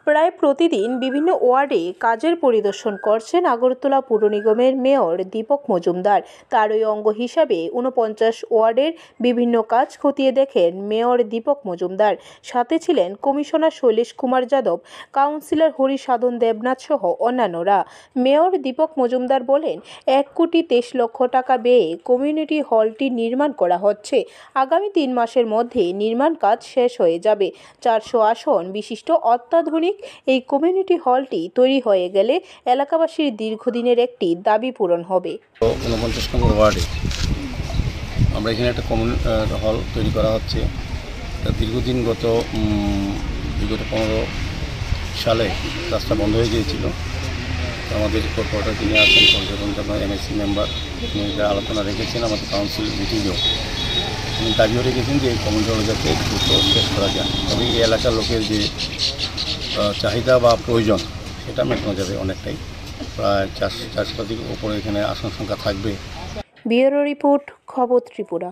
প্রায় প্রতিদিন বিভিন্ন ওয়ার্ডে কাজের পরিদর্শন করছেন আগরতলা পুর নিগমের মেয়র দীপক মজুমদার। তারই অঙ্গ হিসাবে ৪৯ ওয়ার্ডের বিভিন্ন কাজ খতিয়ে দেখেন মেয়র দীপক মজুমদার। সাথে ছিলেন কমিশনার শৈলেশ কুমার যাদব, কাউন্সিলর হরিসাধন দেবনাথ সহ অন্যান্যরা। মেয়র দীপক মজুমদার বলেন, ১,২৩,০০,০০০ টাকা ব্যয়ে কমিউনিটি হলটি নির্মাণ করা হচ্ছে। আগামী ৩ মাসের মধ্যে নির্মাণ কাজ শেষ হয়ে যাবে। ৪০০ আসন বিশিষ্ট অত্যাধুনিক এই কমিউনিটি হলটি তৈরি হয়ে গেলে এলাকাবাসীর দীর্ঘদিনের একটি দাবি পূরণ হবে। ৪৯ নম্বর ওয়ার্ডে আমরা এখানে একটা কমিউনিটি হল তৈরি করা হচ্ছে। দীর্ঘদিন বিগত 15 সালে কাজটা বন্ধ হয়ে গিয়েছিল। আমাদের কর্পোরেটর যিনি আছেন পঞ্চায়েত এমএসসি মেম্বার, তিনি আলোচনা রেখেছেন আমাদের কাউন্সিল মিটিংয়েও। তিনি দাবিও রেখেছেন যে এই কমিউনিটি হল যাতে দ্রুত শেষ করা যায়। তবে এই এলাকার লোকের যে চাহিদা বা প্রয়োজন সেটা মেটানো যাবে অনেকটাই। প্রায় 400 শতাধিক উপরে এখানে আসন সংখ্যা থাকবে। ব্যুরো রিপোর্ট, খবর ত্রিপুরা।